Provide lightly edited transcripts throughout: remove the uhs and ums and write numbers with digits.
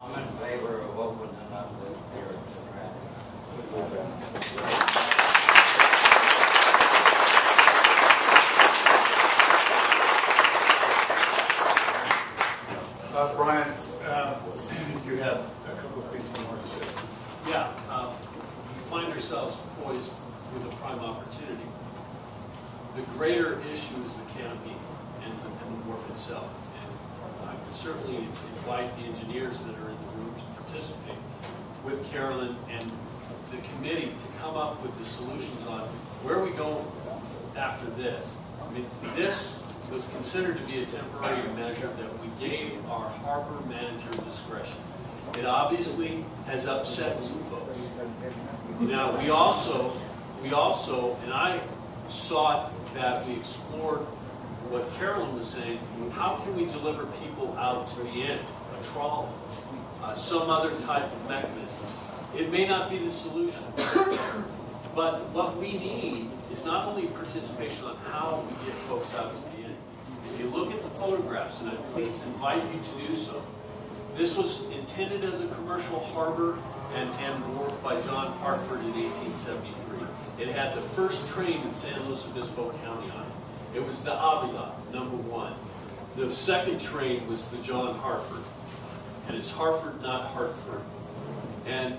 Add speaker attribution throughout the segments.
Speaker 1: I'm in favor of opening up this pier to
Speaker 2: Brian, you have a couple of things you want to say.
Speaker 3: Yeah, we find ourselves poised with a prime opportunity. The greater issue is the canopy and the wharf itself. And I would certainly invite the engineers that are in the room to participate with Carolyn and the committee to come up with the solutions on where we go after this. I mean, this was considered to be a temporary measure that we gave our harbor manager discretion. It obviously has upset some folks. Now, we also, and I sought that we explored what Carolyn was saying, how can we deliver people out to the end, a trolley, some other type of mechanism. It may not be the solution, but what we need is not only participation on how we get folks out to the end. If you look at the photographs, and I please invite you to do so, this was intended as a commercial harbor and wharf by John Harford in 1873. It had the first train in San Luis Obispo County on it. It was the Avila, #1. The second train was the John Harford. And it's Harford, not Hartford. And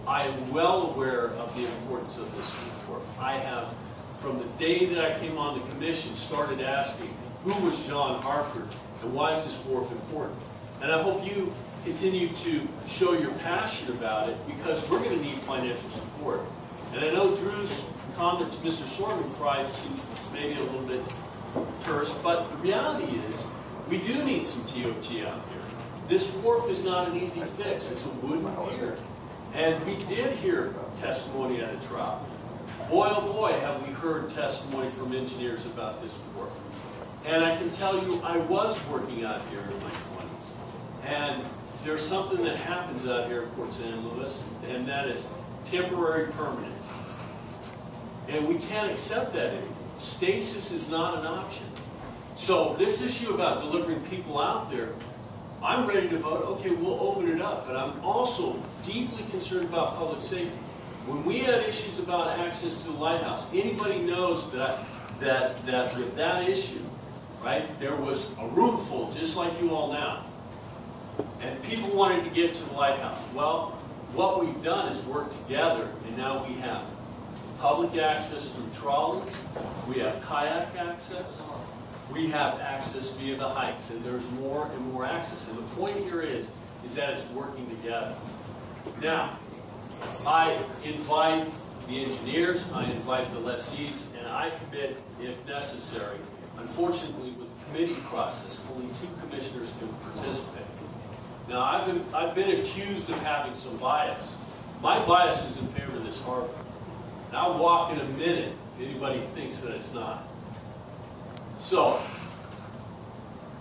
Speaker 3: I am well aware of the importance of this wharf. I have, from the day that I came on the commission, started asking, who was John Harford and why is this wharf important? And I hope you continue to show your passion about it, because we're going to need financial support. And I know Drew's comment to Mr. Sorgenfrey seemed maybe a little bit terse, but the reality is we do need some TOT out here. This wharf is not an easy fix. It's a wooden pier. And we did hear testimony at a trial. Boy, oh boy, have we heard testimony from engineers about this wharf. And I can tell you, I was working out here in my 20s. And there's something that happens out here at Port San Luis, and that is temporary permanent. And we can't accept that anymore. Stasis is not an option. So this issue about delivering people out there, I'm ready to vote, okay, we'll open it up. But I'm also deeply concerned about public safety. When we had issues about access to the lighthouse, anybody knows that with that issue, right, there was a room full, just like you all now. And people wanted to get to the lighthouse. Well, what we've done is work together, and now we have public access through trolleys, we have kayak access, we have access via the hikes, and there's more and more access. And the point here is that it's working together. Now, I invite the engineers, I invite the lessees, and I commit, if necessary. Unfortunately, with the committee process, only 2 commissioners can participate. Now, I've been accused of having some bias. My bias is in favor of this harbor. And I'll walk in a minute if anybody thinks that it's not. So,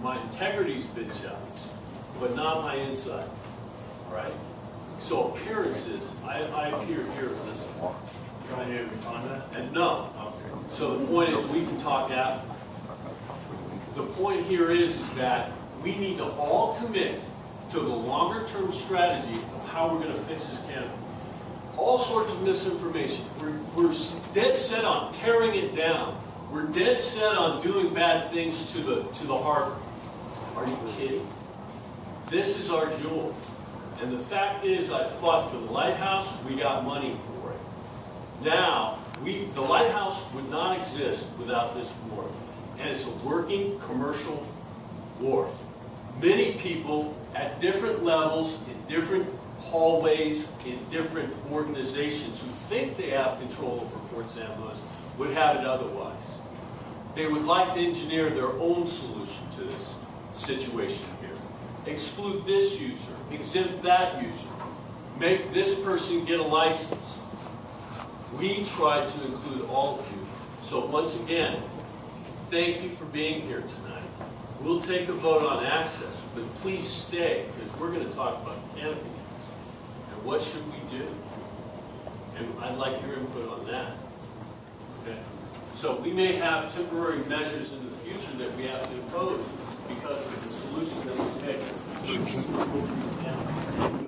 Speaker 3: my integrity's been challenged, but not my inside. All right? So appearances, I appear here with this.
Speaker 2: You want to respond to that?
Speaker 3: And no. So the point is, we can talk after. The point here is that we need to all commit to the longer-term strategy of how we're going to fix this canopy. All sorts of misinformation. We're dead set on tearing it down. We're dead set on doing bad things to the harbor. Are you kidding? This is our jewel. And the fact is, I fought for the lighthouse. We got money for it. Now, the lighthouse would not exist without this wharf. And it's a working commercial wharf. Many people at different levels, in different hallways, in different organizations who think they have control over Port San Luis would have it otherwise. They would like to engineer their own solution to this situation here. Exclude this user, exempt that user, make this person get a license. We try to include all of you. So once again, thank you for being here tonight. We'll take a vote on access, but please stay, because we're going to talk about canopy and what should we do. And I'd like your input on that. Okay? So we may have temporary measures in the future that we have to impose because of the solution that we take.
Speaker 4: 100%.